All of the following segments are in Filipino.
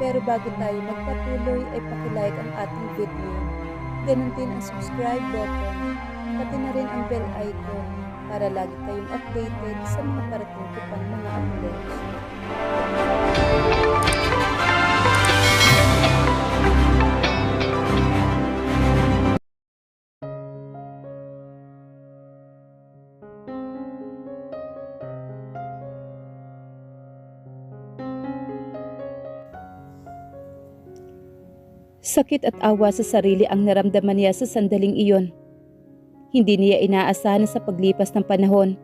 Pero bago tayo magpatuloy ay pakilike ang ating video. Ganun din ang subscribe button, pati na rin ang bell icon para lagi kayong updated sa mga parating ko pang mga uploads. Sakit at awa sa sarili ang naramdaman niya sa sandaling iyon. Hindi niya inaasahan na sa paglipas ng panahon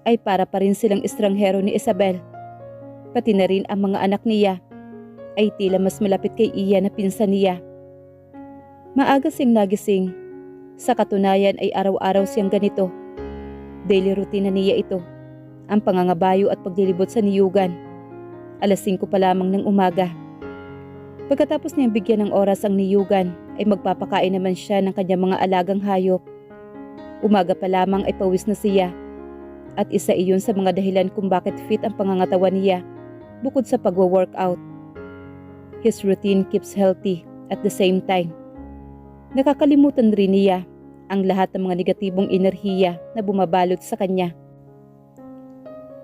ay para pa rin silang estranghero ni Isabel. Pati na rin ang mga anak niya ay tila mas malapit kay Ian na pinsan niya. Maaga siyang nagising. Sa katunayan ay araw-araw siyang ganito. Daily routine na niya ito. Ang pangangabayo at paglilibot sa niyugan. Alas 5 pa lamang ng umaga. Pagkatapos niyang bigyan ng oras ang niyugan, ay magpapakain naman siya ng kanyang mga alagang hayop. Umaga pa lamang ay pawis na siya. At isa iyon sa mga dahilan kung bakit fit ang pangangatawan niya, bukod sa pagwo-workout. His routine keeps healthy at the same time. Nakakalimutan rin niya ang lahat ng mga negatibong enerhiya na bumabalot sa kanya.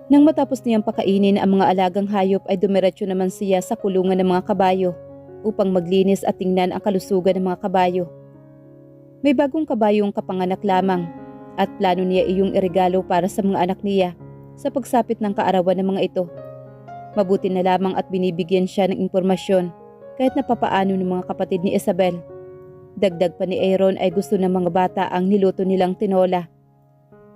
Nang matapos niyang pakainin ang mga alagang hayop ay dumiretso naman siya sa kulungan ng mga kabayo upang maglinis at tingnan ang kalusugan ng mga kabayo. May bagong kabayong kapanganak lamang at plano niya iyong iregalo para sa mga anak niya sa pagsapit ng kaarawan ng mga ito. Mabuti na lamang at binibigyan siya ng impormasyon kahit napapaano ng mga kapatid ni Isabel. Dagdag pa ni Aaron ay gusto ng mga bata ang niluto nilang tinola.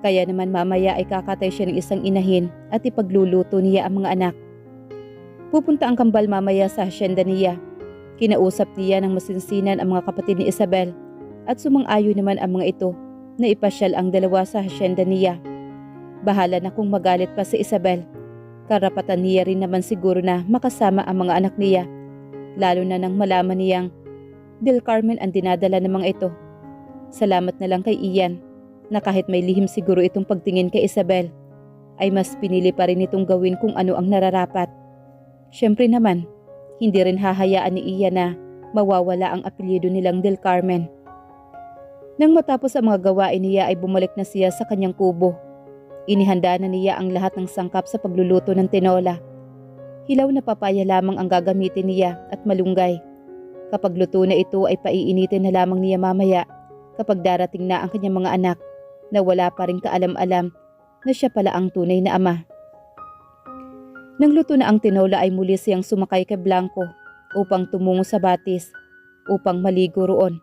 Kaya naman mamaya ay kakatay siya ng isang inahin at ipagluluto niya ang mga anak. Pupunta ang kambal mamaya sa hasyenda niya. Kinausap niya ng masinsinan ang mga kapatid ni Isabel at sumang-ayon naman ang mga ito na ipasyal ang dalawa sa hasyenda niya. Bahala na kung magalit pa si Isabel. Karapatan niya rin naman siguro na makasama ang mga anak niya, lalo na nang malaman niyang Del Carmen ang dinadala ng mga ito. Salamat na lang kay Ian na kahit may lihim siguro itong pagtingin kay Isabel, ay mas pinili pa rin itong gawin kung ano ang nararapat. Siyempre naman, hindi rin hahayaan ni Ian na mawawala ang apelyido nilang Del Carmen. Nang matapos ang mga gawain niya ay bumalik na siya sa kanyang kubo. Inihanda na niya ang lahat ng sangkap sa pagluluto ng tinola. Hilaw na papaya lamang ang gagamitin niya at malunggay. Kapag luto na ito ay paiinitin na lamang niya mamaya kapag darating na ang kanyang mga anak na wala pa rin kaalam-alam na siya pala ang tunay na ama. Nang luto na ang tinola ay muli siyang sumakay kay Blanco upang tumungo sa batis upang maligo roon.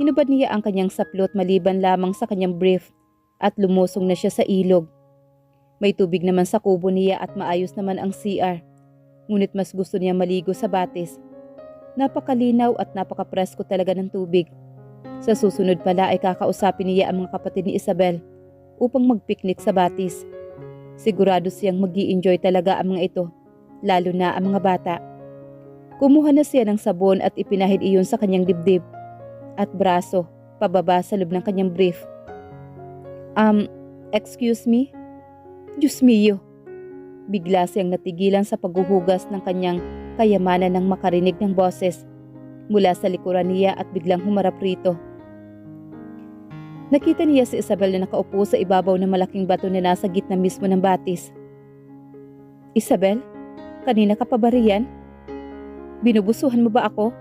Hinubad niya ang kanyang saplot maliban lamang sa kanyang brief at lumusong na siya sa ilog. May tubig naman sa kubo niya at maayos naman ang CR. Ngunit mas gusto niya maligo sa batis. Napakalinaw at napakapresko talaga ng tubig. Sa susunod pala ay kakausapin niya ang mga kapatid ni Isabel upang magpiknik sa batis. Sigurado siyang mag-i-enjoy talaga ang mga ito, lalo na ang mga bata. Kumuha na siya ng sabon at ipinahid iyon sa kanyang dibdib at braso pababa sa loob ng kanyang brief. Excuse me? Diyos mio! Bigla siyang natigilan sa paghuhugas ng kanyang kayamanan nang makarinig ng boses mula sa likuran niya at biglang humarap rito. Nakita niya si Isabel na nakaupo sa ibabaw ng malaking bato na nasa gitna mismo ng batis. Isabel, kanina ka pa ba riyan? Binubusuhan mo ba ako?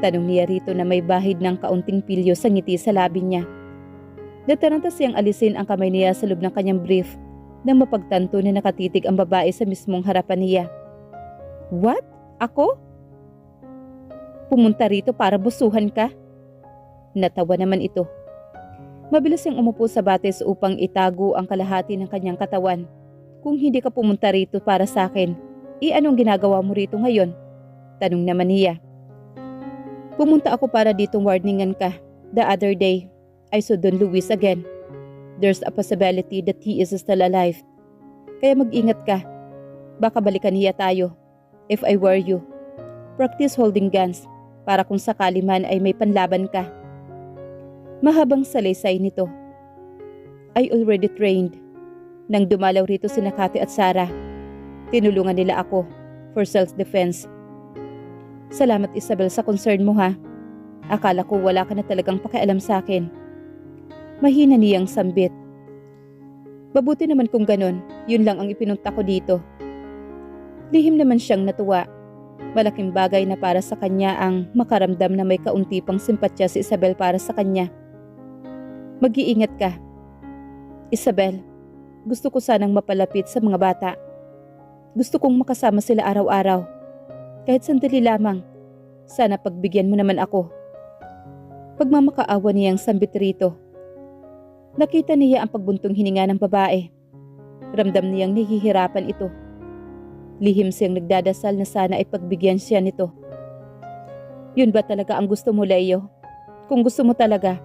Tanong niya rito na may bahid ng kaunting pilyo sa ngiti sa labi niya. Nataranta siyang alisin ang kamay niya sa loob ng kanyang brief nang mapagtanto na nakatitig ang babae sa mismong harapan niya. What? Ako? Pumunta rito para busuhan ka? Natawa naman ito. Mabilis siyang umupo sa batis upang itago ang kalahati ng kanyang katawan. Kung hindi ka pumunta rito para sa akin, anong ginagawa mo rito ngayon? Tanong naman niya. Pumunta ako para ditong warningan ka. The other day, I saw Don Luis again. There's a possibility that he is still alive. Kaya mag-ingat ka. Baka balikan niya tayo. If I were you, practice holding guns para kung sakali man ay may panlaban ka. Mahabang salaysay nito. I already trained. Nang dumalaw rito si Nakati at Sarah, tinulungan nila ako for self-defense. Salamat Isabel sa concern mo ha. Akala ko wala ka na talagang pakialam sa akin. Mahina niyang sambit. Mabuti naman kung ganon, yun lang ang ipinunta ko dito. Lihim naman siyang natuwa. Malaking bagay na para sa kanya ang makaramdam na may kaunti pang simpatya si Isabel para sa kanya. Mag-iingat ka. Isabel, gusto ko sanang mapalapit sa mga bata. Gusto kong makasama sila araw-araw. Kahit sandali lamang. Sana pagbigyan mo naman ako. Pagmamakaawa niyang sambit rito. Nakita niya ang pagbuntong hininga ng babae. Ramdam niyang nahihirapan ito. Lihim siyang nagdadasal na sana ay pagbigyan siya nito. Yun ba talaga ang gusto mo, Leo? Kung gusto mo talaga,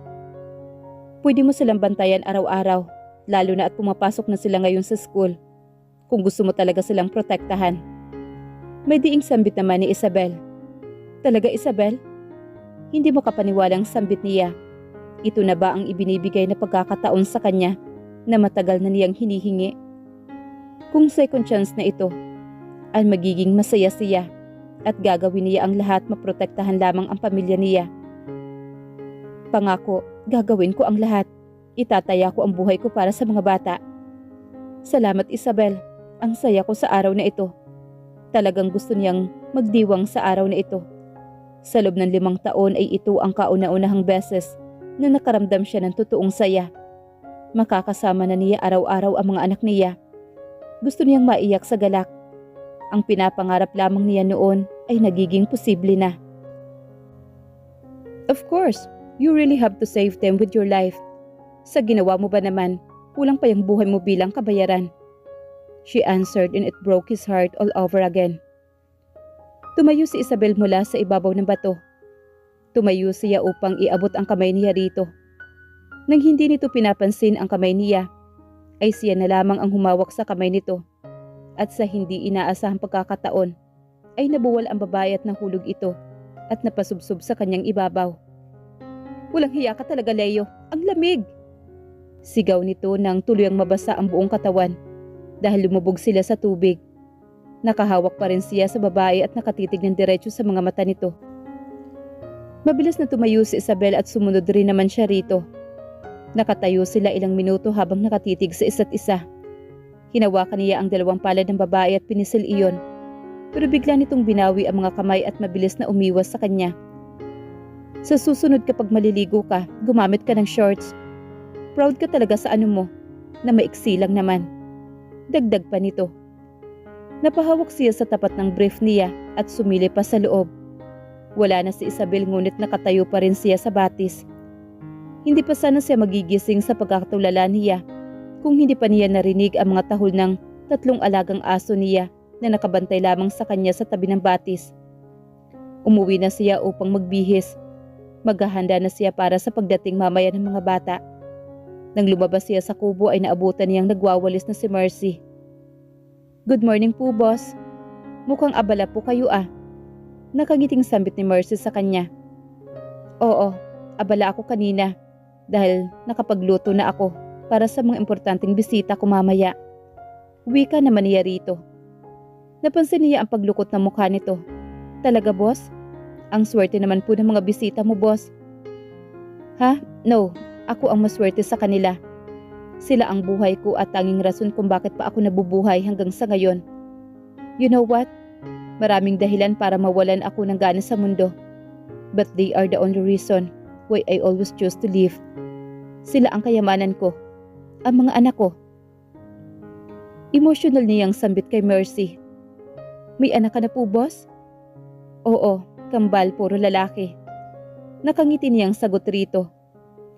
pwede mo silang bantayan araw-araw, lalo na at pumapasok na sila ngayon sa school. Kung gusto mo talaga silang protektahan. May diing sambit naman ni Isabel. Talaga, Isabel? Hindi mo kapaniwalang sambit niya. Ito na ba ang ibinibigay na pagkakataon sa kanya na matagal na niyang hinihingi? Kung second chance na ito, ay magiging masaya siya at gagawin niya ang lahat maprotektahan lamang ang pamilya niya. Pangako, gagawin ko ang lahat. Itataya ko ang buhay ko para sa mga bata. Salamat Isabel, ang saya ko sa araw na ito. Talagang gusto niyang magdiwang sa araw na ito. Sa loob ng 5 taon ay ito ang kauna-unahang beses na nakaramdam siya ng totoong saya. Makakasama na niya araw-araw ang mga anak niya. Gusto niyang maiyak sa galak. Ang pinapangarap lamang niya noon ay nagiging posible na. Of course, you really have to save them with your life. Sa ginawa mo ba naman, kulang pa yung buhay mo bilang kabayaran? She answered and it broke his heart all over again. Tumayo si Isabel mula sa ibabaw ng bato. Tumayo siya upang iabot ang kamay niya rito. Nang hindi nito pinapansin ang kamay niya, ay siya na lamang ang humawak sa kamay nito. At sa hindi inaasahang pagkakataon, ay nabuwal ang babae at nahulog ito at napasubsob sa kanyang ibabaw. Walang hiya ka talaga, Leo. Ang lamig! Sigaw nito nang tuluyang mabasa ang buong katawan dahil lumubog sila sa tubig. Nakahawak pa rin siya sa babae at nakatitig ng diretso sa mga mata nito. Mabilis na tumayo si Isabel at sumunod rin naman siya rito. Nakatayo sila ilang minuto habang nakatitig sa isa't isa. Hinawakan niya ang 2 palad ng babae at pinisil iyon. Pero bigla nitong binawi ang mga kamay at mabilis na umiwas sa kanya. Sa susunod kapag maliligo ka, gumamit ka ng shorts. Proud ka talaga sa ano mo, na maiksi lang naman. Dagdag pa nito. Napahawak siya sa tapat ng brief niya at sumili pa sa loob. Wala na si Isabel ngunit nakatayo pa rin siya sa batis. Hindi pa sana siya magigising sa pagkakatulala niya kung hindi pa niya narinig ang mga tahol ng 3 alagang aso niya na nakabantay lamang sa kanya sa tabi ng batis. Umuwi na siya upang magbihis. Maghahanda na siya para sa pagdating mamaya ng mga bata. Nang lumabas siya sa kubo ay naabutan niyang nagwawalis na si Mercy. Good morning po, boss. Mukhang abala po kayo ah. Nakangiting sambit ni Mercy sa kanya. Oo, abala ako kanina dahil nakapagluto na ako para sa mga importanteng bisita ko mamaya. Wika naman niya rito. Napansin niya ang paglukot ng mukha nito. Talaga, boss? Ang swerte naman po ng mga bisita mo, boss. Ha? No, ako ang maswerte sa kanila. Sila ang buhay ko at tanging rason kung bakit pa ako nabubuhay hanggang sa ngayon. You know what? Maraming dahilan para mawalan ako ng gana sa mundo. But they are the only reason why I always choose to live. Sila ang kayamanan ko. Ang mga anak ko. Emotional niyang sambit kay Mercy. May anak ka na po, boss? Oo, kambal, puro lalaki. Nakangiti niyang sagot rito.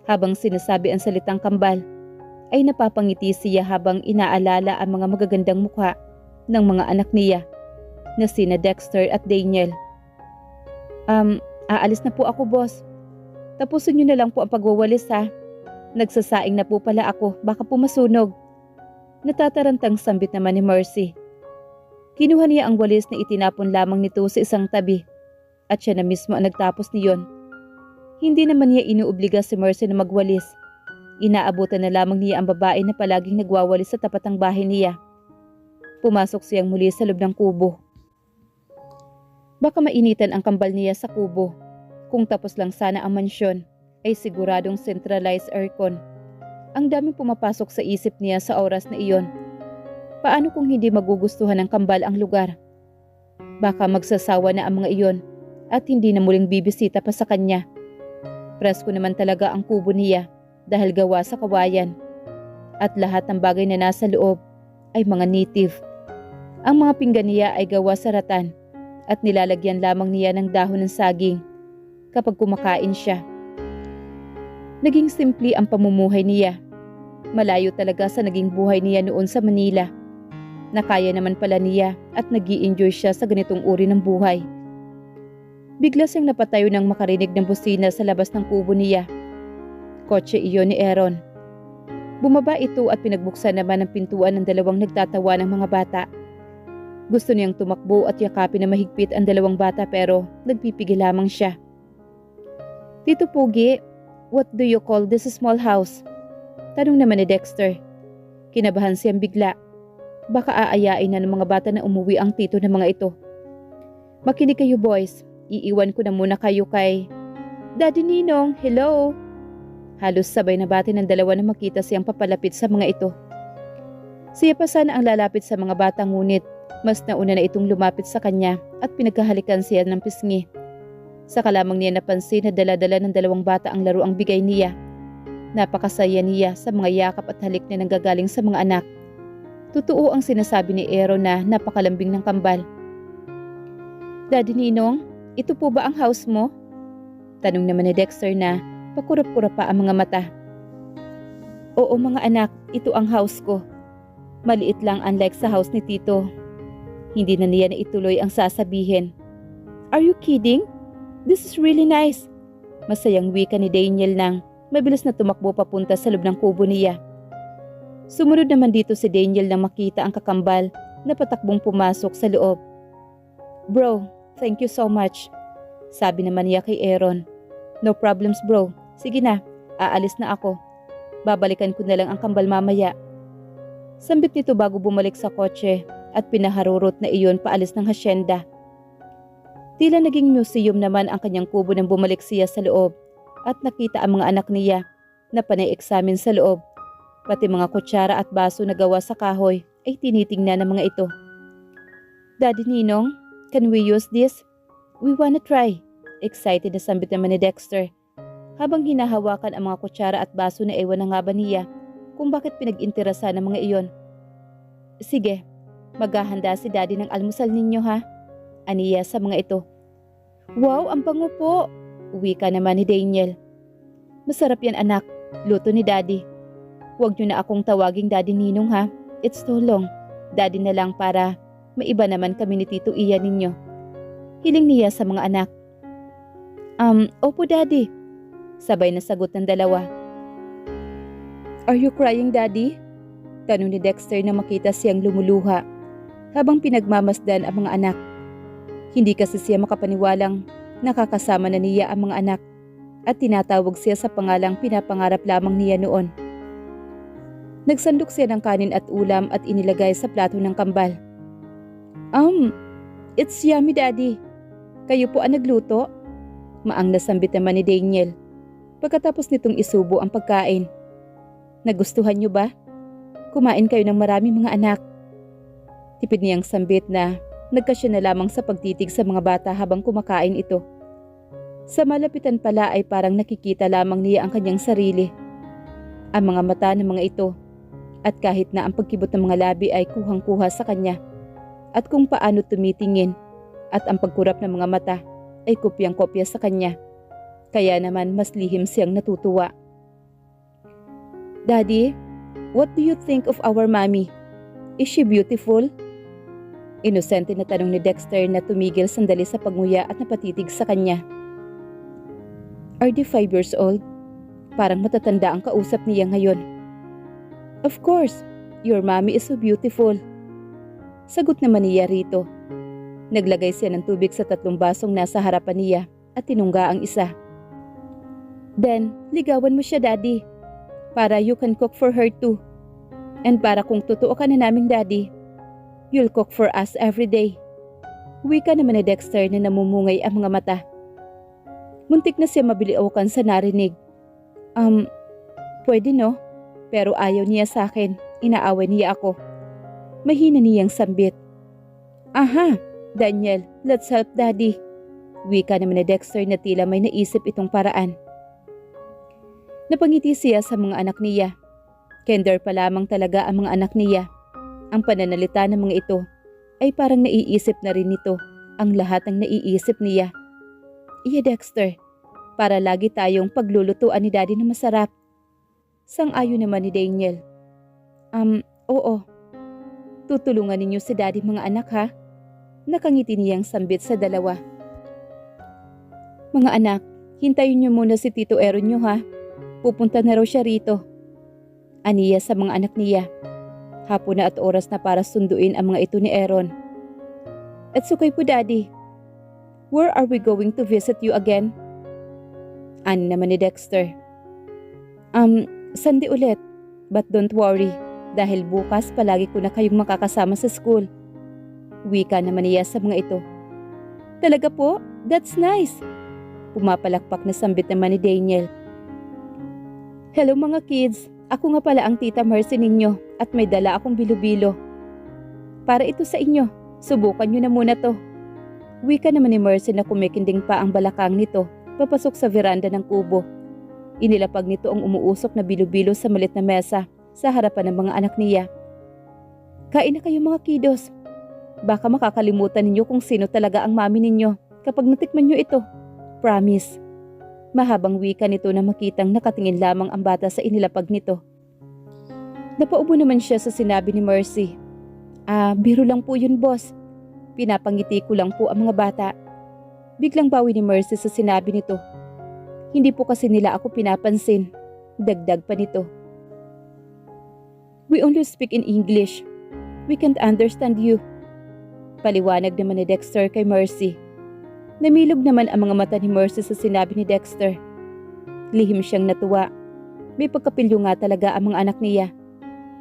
Habang sinasabi ang salitang kambal, ay napapangiti siya habang inaalala ang mga magagandang mukha ng mga anak niya na sina Dexter at Daniel. Aalis na po ako, boss. Tapusin niyo na lang po ang pagwawalis ha. Nagsasaing na po pala ako, baka po masunog. Natatarantang sambit naman ni Mercy. Kinuha niya ang walis na itinapon lamang nito sa isang tabi at siya na mismo ang nagtapos niyon. Hindi naman niya inuobliga si Mercy na magwalis. Inaabutan na lamang niya ang babae na palaging nagwawalis sa tapat ng bahay niya. Pumasok siyang muli sa loob ng kubo. Baka mainitan ang kambal niya sa kubo. Kung tapos lang sana ang mansyon, ay siguradong centralized aircon. Ang daming pumapasok sa isip niya sa oras na iyon. Paano kung hindi magugustuhan ng kambal ang lugar? Baka magsasawa na ang mga iyon at hindi na muling bibisita pa sa kanya. Presko naman talaga ang kubo niya dahil gawa sa kawayan. At lahat ng bagay na nasa loob ay mga native. Ang mga pinggan niya ay gawa sa ratan at nilalagyan lamang niya ng dahon ng saging kapag kumakain siya. Naging simple ang pamumuhay niya. Malayo talaga sa naging buhay niya noon sa Manila. Nakaya naman pala niya at nag-i-enjoy siya sa ganitong uri ng buhay. Bigla siyang napatayo nang makarinig ng busina sa labas ng kubo niya. Kotse iyon ni Aaron. Bumaba ito at pinagbuksan naman ang pintuan ng dalawang nagtatawa ng mga bata. Gusto niyang tumakbo at yakapin na mahigpit ang dalawang bata pero nagpipigil lamang siya. Tito Pugi, what do you call this small house? Tanong naman ni Dexter. Kinabahan siyang bigla. Baka aayain na ng mga bata na umuwi ang tito ng mga ito. Makinig kayo boys, iiwan ko na muna kayo kay Daddy Ninong, hello! Halos sabay na bati ng dalawa na makita siyang papalapit sa mga ito. Siya pa sana ang lalapit sa mga bata ngunit mas nauna na itong lumapit sa kanya at pinagkahalikan siya ng pisngi. Saka lamang niya napansin na dala-dala ng dalawang bata ang laro ang bigay niya. Napakasaya niya sa mga yakap at halik na nanggagaling sa mga anak. Totoo ang sinasabi ni Aaron na napakalambing ng kambal. Daddy Ninong, ito po ba ang house mo? Tanong naman ni Dexter na pakurap-kurap pa ang mga mata. Oo mga anak, ito ang house ko. Maliit lang unlike sa house ni Tito. Hindi na niya na ituloy ang sasabihin. Are you kidding? This is really nice. Masayang wika ni Daniel nang mabilis na tumakbo papunta sa loob ng kubo niya. Sumunod naman dito si Daniel nang makita ang kakambal na patakbong pumasok sa loob. Bro, thank you so much. Sabi naman niya kay Aaron. No problems bro. Sige na, aalis na ako. Babalikan ko na lang ang kambal mamaya. Sambit nito bago bumalik sa kotse at pinaharurot na iyon paalis ng hasyenda. Tila naging museum naman ang kanyang kubo nang bumalik siya sa loob at nakita ang mga anak niya na panay-examine sa loob. Pati mga kutsara at baso na gawa sa kahoy ay tinitingnan ng mga ito. Daddy Ninong, can we use this? We wanna try. Excited na sambit naman ni Dexter. Habang hinahawakan ang mga kutsara at baso na ewan na nga ba niya kung bakit pinag-interesa ng mga iyon. Sige, maghahanda si Daddy ng almusal ninyo ha? Aniya sa mga ito. Wow, ang bango po! Uwi ka naman ni Daniel. Masarap yan anak, luto ni Daddy. Huwag niyo na akong tawaging Daddy Ninong ha? It's too long. Daddy na lang para maiba naman kami ni Tito Ian ninyo. Hiling niya sa mga anak. Opo Daddy. Sabay na sagot ng dalawa. Are you crying Daddy? Tanong ni Dexter na makita siyang lumuluha habang pinagmamasdan ang mga anak. Hindi kasi siya makapaniwalang nakakasama na niya ang mga anak at tinatawag siya sa pangalang pinapangarap lamang niya noon. Nagsandok siya ng kanin at ulam at inilagay sa plato ng kambal. It's yummy Daddy. Kayo po ang nagluto? Maang nasambit naman ni Daniel pagkatapos nitong isubo ang pagkain. Nagustuhan niyo ba? Kumain kayo ng marami mga anak. Tipid niyang sambit na nagkasya na lamang sa pagtitig sa mga bata habang kumakain ito. Sa malapitan pala ay parang nakikita lamang niya ang kanyang sarili. Ang mga mata ng mga ito at kahit na ang pagkibot ng mga labi ay kuhang-kuha sa kanya at kung paano tumitingin at ang pagkurap ng mga mata ay kopyang-kopya sa kanya. Kaya naman mas lihim siyang natutuwa. Daddy, what do you think of our mommy? Is she beautiful? Inosente na tanong ni Dexter na tumigil sandali sa pagnguya at napatitig sa kanya. Are they 5 years old? Parang matatanda ang kausap niya ngayon. Of course, your mommy is so beautiful. Sagot naman niya rito. Naglagay siya ng tubig sa 3 basong nasa harapan niya at tinungga ang isa. Then, ligawan mo siya Daddy. Para you can cook for her too. And para kung totoo ka na naming Daddy, you'll cook for us every day. Wika naman ni Dexter na namumungay ang mga mata. Muntik na siya mabiliokan sa narinig. Pwede no? Pero ayaw niya sa akin. Inaaway niya ako. Mahina niyang sambit. Aha, Daniel, let's help daddy. Wika naman ni Dexter na tila may naisip itong paraan. Napangiti siya sa mga anak niya. Kinder pa lamang talaga ang mga anak niya. Ang pananalita ng mga ito ay parang naiisip na rin nito ang lahat ng naiisip niya. Iya Dexter, para lagi tayong paglulutuan ni daddy na masarap. Sang-ayon naman ni Daniel. Oo. Tutulungan ninyo si daddy mga anak ha? Nakangiti niyang sambit sa dalawa. Mga anak, hintayin niyo muna si Tito Aaron niyo ha. Pupunta na raw siya rito. Aniya sa mga anak niya. Hapon na at oras na para sunduin ang mga ito ni Aaron. It's okay po daddy. Where are we going to visit you again? Ani naman ni Dexter. Sunday ulit. But don't worry. Dahil bukas palagi ko na kayong makakasama sa school. Wika naman niya sa mga ito. Talaga po? That's nice. Pumapalakpak na sambit naman ni Daniel. Hello mga kids. Ako nga pala ang tita Mercy ninyo at may dala akong bilo-bilo. Para ito sa inyo. Subukan nyo na muna to. Wika naman ni Mercy na kumikinding pa ang balakang nito papasok sa veranda ng kubo. Inilapag nito ang umuusok na bilo-bilo sa malit na mesa sa harapan ng mga anak niya. Kain na kayo mga kiddos. Baka makakalimutan ninyo kung sino talaga ang mami ninyo kapag natikman nyo ito. Promise. Mahabang wika nito na makitang nakatingin lamang ang bata sa inilapag nito. Napaubo naman siya sa sinabi ni Mercy. Biro lang po yun boss. Pinapangiti ko lang po ang mga bata. Biglang bawi ni Mercy sa sinabi nito. Hindi po kasi nila ako pinapansin. Dagdag pa nito. We only speak in English. We can't understand you. Paliwanag naman ni Dexter kay Mercy. Namilog naman ang mga mata ni Mercy sa sinabi ni Dexter. Lihim siyang natuwa. May pagkapilyo nga talaga ang mga anak niya.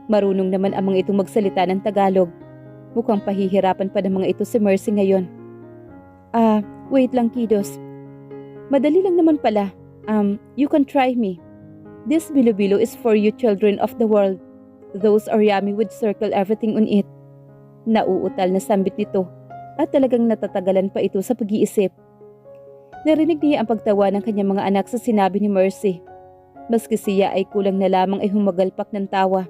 Marunong naman ang mga ito magsalita ng Tagalog. Mukhang pahihirapan pa ng mga ito si Mercy ngayon. Wait lang kiddos. Madali lang naman pala. You can try me. This bilo-bilo is for you children of the world. Those are yummy with circle everything on it. Nauutal na sambit nito at talagang natatagalan pa ito sa pag-iisip. Narinig niya ang pagtawa ng kanyang mga anak sa sinabi ni Mercy. Maski siya ay kulang na lamang ay humagalpak ng tawa.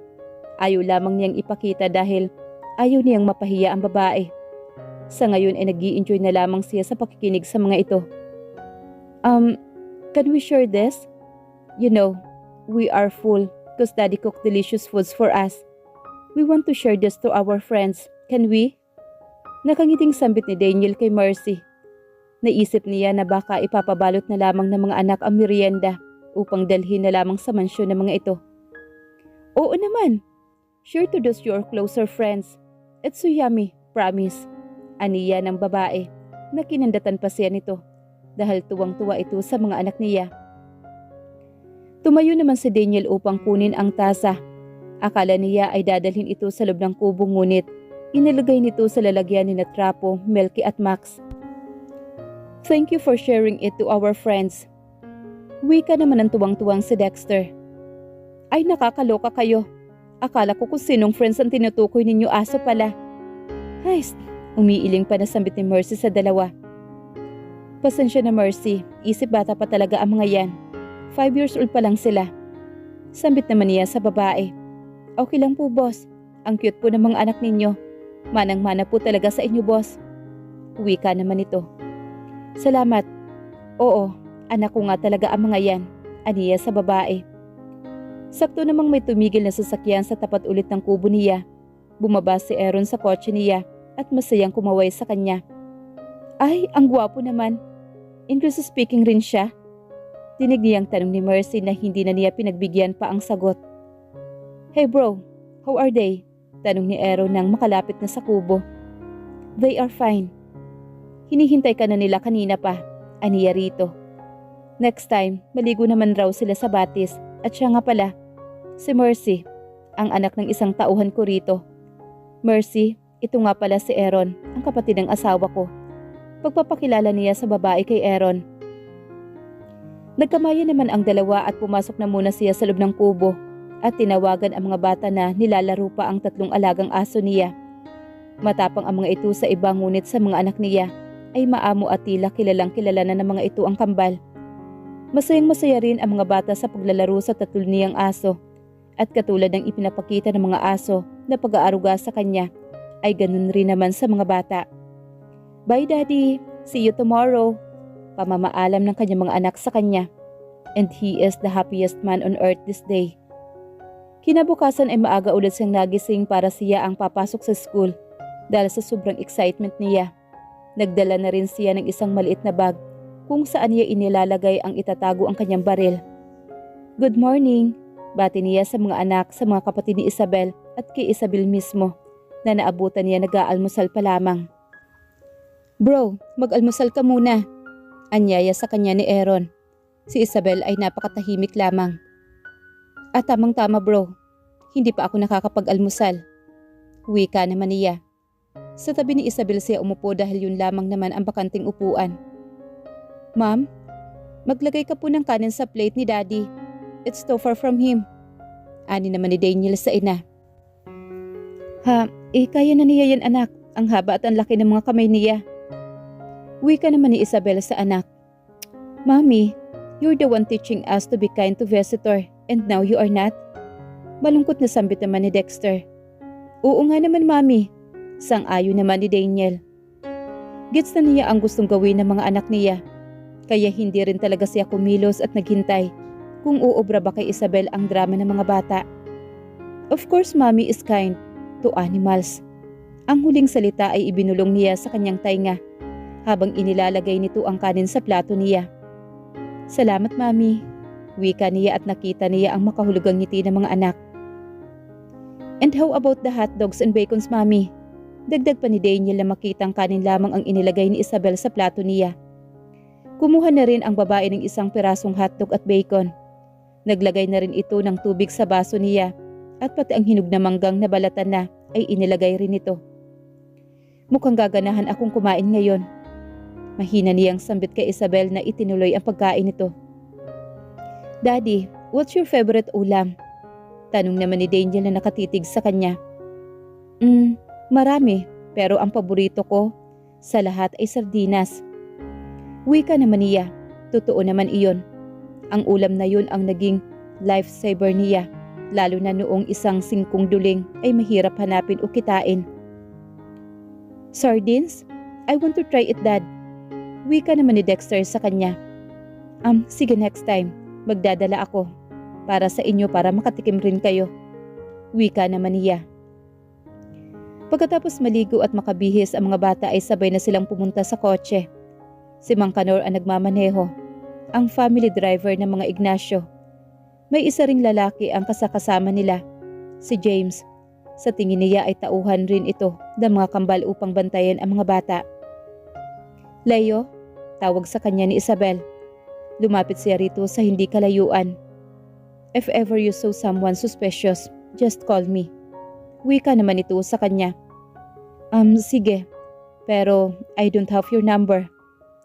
Ayaw lamang niyang ipakita dahil ayaw niyang mapahiya ang babae. Sa ngayon ay nag-i-enjoy na lamang siya sa pakikinig sa mga ito. Can we share this? You know, we are full because daddy cooked delicious foods for us. We want to share this to our friends. Can we? Nakangiting sambit ni Daniel kay Mercy. Naisip niya na baka ipapabalot na lamang ng mga anak ang merienda upang dalhin na lamang sa mansyon ng mga ito. Oo naman. Share to those your closer friends. It's so yummy, promise. Aniya ng babae na kinandatan pa siya nito dahil tuwang-tuwa ito sa mga anak niya. Tumayo naman si Daniel upang kunin ang tasa. Akala niya ay dadalhin ito sa loob ng kubo ngunit inilagay nito sa lalagyan ni Trapo, Melky at Max. Thank you for sharing it to our friends. Wika naman ang tuwang-tuwang si Dexter. Ay nakakaloka kayo. Akala ko kung sinong friends ang tinutukoy ninyo aso pala. Ay, umiiling pa na sambit ni Mercy sa dalawa. Pasensya na Mercy, isip bata pa talaga ang mga yan. 5 years old pa lang sila. Sambit naman niya sa babae. Okay lang po boss, ang cute po ng mga anak ninyo. Manang-mana po talaga sa inyo boss. Wika naman ito. Salamat. Oo, anak ko nga talaga ang mga yan. Aniya sa babae. Sakto namang may tumigil na sasakyan sa tapat ulit ng kubo niya. Bumaba si Aaron sa kotse niya at masayang kumaway sa kanya. Ay, ang gwapo naman. English speaking rin siya. Dinig niyang tanong ni Mercy na hindi na niya pinagbigyan pa ang sagot. Hey bro, how are they? Tanong ni Aaron nang makalapit na sa kubo. They are fine. Hinihintay ka na nila kanina pa, aniya rito. Next time, maligo naman raw sila sa batis. At siya nga pala, si Mercy, ang anak ng isang tauhan ko rito. Mercy, ito nga pala si Aaron, ang kapatid ng asawa ko. Pagpapakilala niya sa babae kay Aaron. Nagkamayan naman ang dalawa at pumasok na muna siya sa loob ng kubo at tinawagan ang mga bata na nilalaro pa ang 3 alagang aso niya. Matapang ang mga ito sa iba ngunit sa mga anak niya ay maamo at tila kilalang kilala na ng mga ito ang kambal. Masayang masaya rin ang mga bata sa paglalaro sa 3 niyang aso at katulad ng ipinapakita ng mga aso na pag-aaruga sa kanya ay ganun rin naman sa mga bata. Bye Daddy, see you tomorrow. Pamamaalam ng kanyang mga anak sa kanya. And he is the happiest man on earth this day. Kinabukasan ay maaga ulit siyang nagising para siya ang papasok sa school dahil sa sobrang excitement niya. Nagdala na rin siya ng isang maliit na bag kung saan niya inilalagay ang itatago ang kanyang baril. Good morning, bati niya sa mga anak, sa mga kapatid ni Isabel at kay Isabel mismo na naabutan niya nag-aalmusal pa lamang. Bro, mag-almusal ka muna. Anyaya sa kanya ni Aaron. Si Isabel ay napakatahimik lamang. Tamang-tama bro, hindi pa ako nakakapag-almusal. Wika naman niya. Sa tabi ni Isabel siya umupo dahil yun lamang naman ang bakanting upuan. Ma'am, maglagay ka po ng kanin sa plate ni Daddy. It's too far from him. Ani naman ni Daniel sa ina. Kaya na niya yan anak. Ang haba at ang laki ng mga kamay niya. Wika naman ni Isabel sa anak. Mommy, you're the one teaching us to be kind to visitor and now you are not? Malungkot na sambit naman ni Dexter. Oo nga naman Mommy. Sang-ayon naman ni Daniel. Gets na niya ang gustong gawin ng mga anak niya. Kaya hindi rin talaga siya kumilos at naghintay kung uobra ba kay Isabel ang drama ng mga bata. Of course Mommy is kind to animals. Ang huling salita ay ibinulong niya sa kanyang tainga habang inilalagay nito ang kanin sa plato niya. Salamat Mommy, wika niya at nakita niya ang makahulugang ngiti ng mga anak. And how about the hot dogs and bacons Mommy? Dagdag pa ni Daniel na makitang kanin lamang ang inilagay ni Isabel sa plato niya. Kumuha na rin ang babae ng isang pirasong hotdog at bacon. Naglagay na rin ito ng tubig sa baso niya at pati ang hinog na manggang na balatan na ay inilagay rin ito. Mukhang gaganahan akong kumain ngayon. Mahina niyang sambit kay Isabel na itinuloy ang pagkain nito. Daddy, what's your favorite ulam? Tanong naman ni Daniel na nakatitig sa kanya. Marami, pero ang paborito ko sa lahat ay sardinas. Wika naman niya, totoo naman iyon. Ang ulam na yun ang naging lifesaver niya, lalo na noong isang 5 duling ay mahirap hanapin o kitain. Sardines? I want to try it Dad. Wika naman ni Dexter sa kanya. Sige next time, magdadala ako. Para sa inyo para makatikim rin kayo. Wika naman niya. Pagkatapos maligo at makabihis ang mga bata ay sabay na silang pumunta sa kotse. Si Mang Kanor ang nagmamaneho, ang family driver ng mga Ignacio. May isa ring lalaki ang kasakasama nila, si James. Sa tingin niya ay tauhan rin ito ng mga kambal upang bantayan ang mga bata. Leo, tawag sa kanya ni Isabel. Lumapit siya rito sa hindi kalayuan. If ever you saw someone suspicious, just call me. Wika naman ito sa kanya. Sige, pero I don't have your number.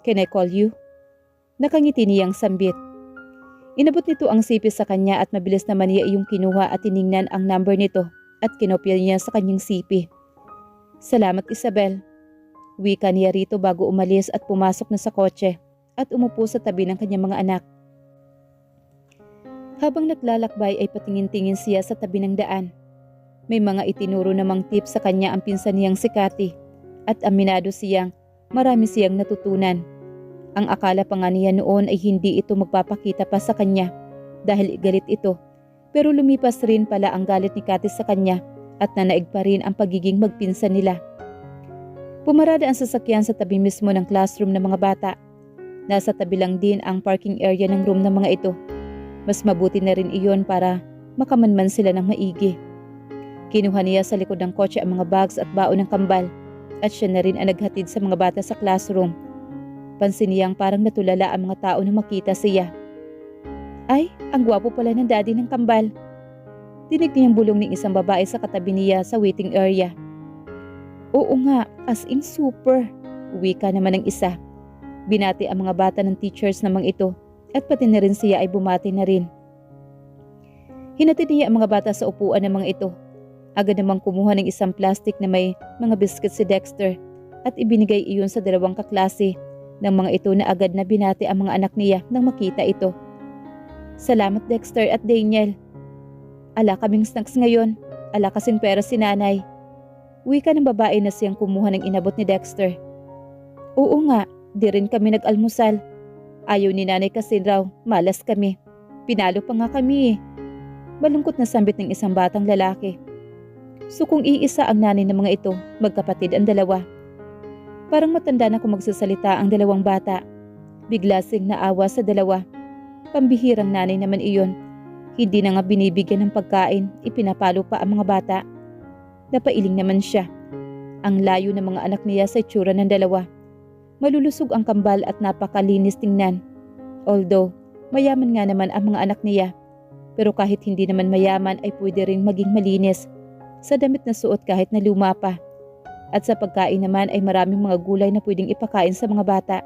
Can I call you? Nakangiti niyang sambit. Inabot nito ang sipi sa kanya at mabilis naman niya iyong kinuha at tiningnan ang number nito at kinopya niya sa kanyang sipi. Salamat Isabel. Wika niya rito bago umalis at pumasok na sa kotse at umupo sa tabi ng kanyang mga anak. Habang naglalakbay ay patingin-tingin siya sa tabi ng daan. May mga itinuro namang tips sa kanya ang pinsan niyang si Cathy at aminado siyang marami siyang natutunan. Ang akala pa nga niya noon ay hindi ito magpapakita pa sa kanya dahil galit ito, pero lumipas rin pala ang galit ni Cathy sa kanya at nanaig pa rin ang pagiging magpinsan nila. Pumarada ang sasakyan sa tabi mismo ng classroom ng mga bata. Nasa tabi lang din ang parking area ng room ng mga ito. Mas mabuti na rin iyon para makamanman sila ng maigi. Kinuha niya sa likod ng kotse ang mga bags at baon ng kambal at siya na rin ang naghatid sa mga bata sa classroom. Pansin niyang parang natulala ang mga tao na makita siya. Ay, ang gwapo pala ng daddy ng kambal. Dinig niyang bulong ng isang babae sa katabi niya sa waiting area. Oo nga, as in super. Wika naman ng isa. Binati ang mga bata ng teachers namang ito at pati na rin siya ay bumati na rin. Hinatid niya ang mga bata sa upuan ng mga ito. Agad namang kumuha ng isang plastic na may mga biscuit si Dexter at ibinigay iyon sa dalawang kaklase ng mga ito na agad na binati ang mga anak niya nang makita ito. Salamat Dexter at Daniel. Ala kaming snacks ngayon. Ala kasing pera si nanay. Wika ng babae na siyang kumuha ng inabot ni Dexter. Oo nga, di rin kami nag-almusal. Ayaw ni nanay kasi raw, malas kami. Pinalo pa nga kami eh. Malungkot na sambit ng isang batang lalaki. So kung iisa ang nanay ng mga ito, magkapatid ang dalawa. Parang matanda na kung magsasalita ang dalawang bata. Bigla sing naawa sa dalawa. Pambihirang nanay naman iyon. Hindi na nga binibigyan ng pagkain, ipinapalo pa ang mga bata. Napailing naman siya. Ang layo ng mga anak niya sa itsura ng dalawa. Malulusog ang kambal at napakalinis tingnan. Although, mayaman nga naman ang mga anak niya. Pero kahit hindi naman mayaman ay pwede rin maging malinis. Sa damit na suot kahit na luma pa. At sa pagkain naman ay maraming mga gulay na pwedeng ipakain sa mga bata.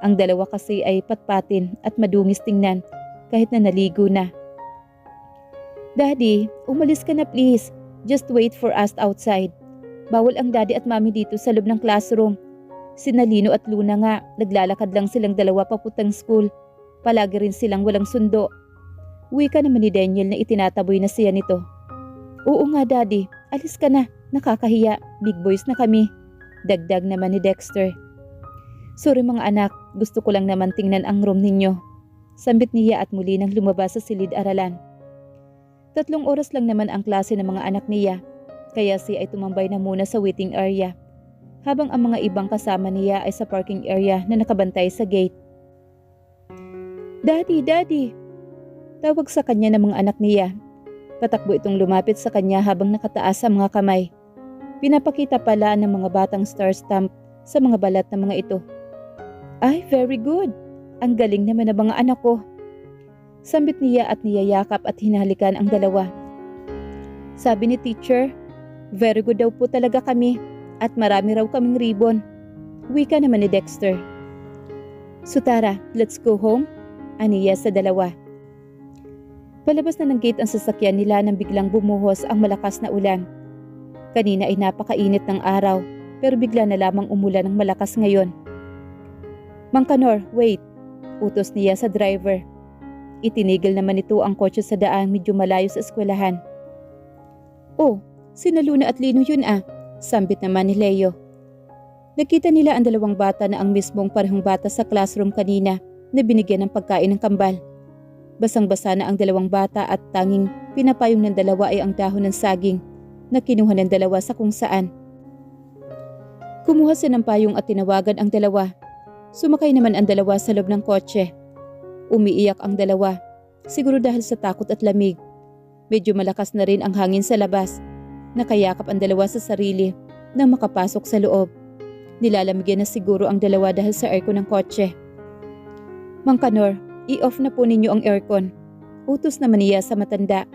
Ang dalawa kasi ay patpatin at madungis tingnan kahit na naligo na. Daddy, umalis ka na please. Just wait for us outside. Bawal ang daddy at mami dito sa loob ng classroom. Sina Lino at Luna nga, naglalakad lang silang dalawa papuntang school. Palagi rin silang walang sundo. Wika naman ni Daniel na itinataboy na siya nito. Oo nga daddy, alis ka na. Nakakahiya, big boys na kami. Dagdag naman ni Dexter. Sorry mga anak, gusto ko lang naman tingnan ang room ninyo. Sambit niya at muli nang lumabas sa silid-aralan. 3 oras lang naman ang klase ng mga anak niya, kaya siya ay tumambay na muna sa waiting area. Habang ang mga ibang kasama niya ay sa parking area na nakabantay sa gate. Daddy, Daddy! Tawag sa kanya ng mga anak niya. Patakbo itong lumapit sa kanya habang nakataas ang mga kamay. Pinapakita pala ng mga batang star stamp sa mga balat ng mga ito. Ay, very good! Ang galing naman ng mga anak ko. Sambit niya at niyayakap at hinalikan ang dalawa. Sabi ni teacher, very good daw po talaga kami at marami raw kaming ribbon. Wika naman ni Dexter. So Tara, let's go home? Aniya sa dalawa. Palabas na ng gate ang sasakyan nila nang biglang bumuhos ang malakas na ulan. Kanina ay napakainit ng araw pero bigla na lamang umulan ng malakas ngayon. Mang Kanor, wait! Utos niya sa driver. Itinigil naman ito ang kotse sa daan medyo malayo sa eskwelahan. Oh, sina Luna at Lino yun ah, sambit naman ni Leo. Nakita nila ang dalawang bata na ang mismong parehong bata sa classroom kanina na binigyan ng pagkain ng kambal. Basang-basa na ang dalawang bata at tanging pinapayong ng dalawa ay ang dahon ng saging na kinuha ng dalawa sa kung saan. Kumuha siya ng payong at tinawagan ang dalawa. Sumakay naman ang dalawa sa loob ng kotse. Umiiyak ang dalawa, siguro dahil sa takot at lamig. Medyo malakas na rin ang hangin sa labas. Nakayakap ang dalawa sa sarili nang makapasok sa loob. Nilalamigyan na siguro ang dalawa dahil sa aircon ng kotse. Mang Kanor, i-off na po ninyo ang aircon. Utos naman niya sa matanda.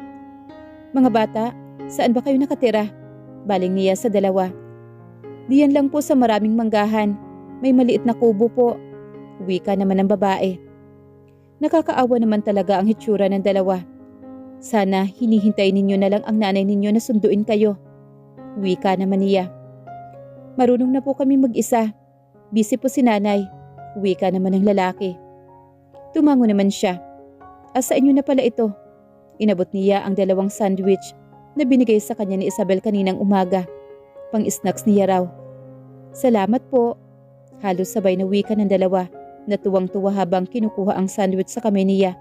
Mga bata, saan ba kayo nakatira? Baling niya sa dalawa. Diyan lang po sa maraming manggahan. May maliit na kubo po. Wika naman ng babae. Nakakaawa naman talaga ang hitsura ng dalawa. Sana hinihintay ninyo na lang ang nanay ninyo na sunduin kayo. Wika naman niya. Marunong na po kami mag-isa. Busy po si nanay. Wika naman ng lalaki. Tumango naman siya. Sa inyo na pala ito. Inabot niya ang dalawang sandwich na binigay sa kanya ni Isabel kaninang umaga. Pang-snacks niya raw. Salamat po. Halos sabay na wika ng dalawa na tuwang-tuwa habang kinukuha ang sandwich sa kamay niya.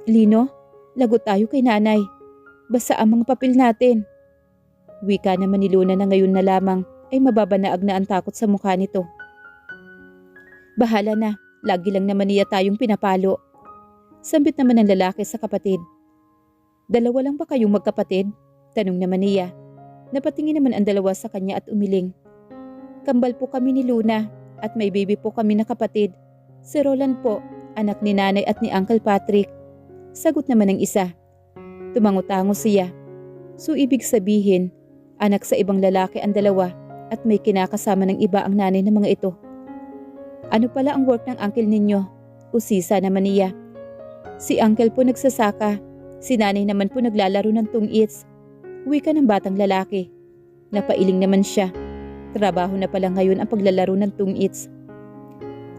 Lino, lagot tayo kay nanay. Basa ang mga papel natin. Wika naman ni Luna na ngayon na lamang ay mababanaag na ang takot sa mukha nito. Bahala na, lagi lang naman niya tayong pinapalo. Sambit naman ng lalaki sa kapatid. Dalawa lang ba kayong magkapatid? Tanong naman niya. Napatingin naman ang dalawa sa kanya at umiling. Kambal po kami ni Luna at may baby po kami na kapatid. Si Roland po, anak ni nanay at ni Uncle Patrick. Sagot naman ng isa. Tumango-tango siya. So ibig sabihin, Anak sa ibang lalaki ang dalawa at may kinakasama ng iba ang nanay ng mga ito. Ano pala ang work ng uncle ninyo? Usisa naman niya. Si uncle po nagsasaka. Si nanay naman po naglalaro ng tungits. Wika ng batang lalaki. Napailing naman siya. Trabaho na pala ngayon ang paglalaro ng tungits.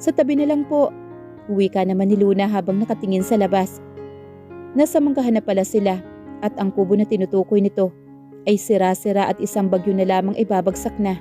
Sa tabi na lang po. Wika naman ni Luna habang nakatingin sa labas. Nasa manggahan na pala sila at ang kubo na tinutukoy nito ay sira-sira at isang bagyo na lamang ibabagsak na.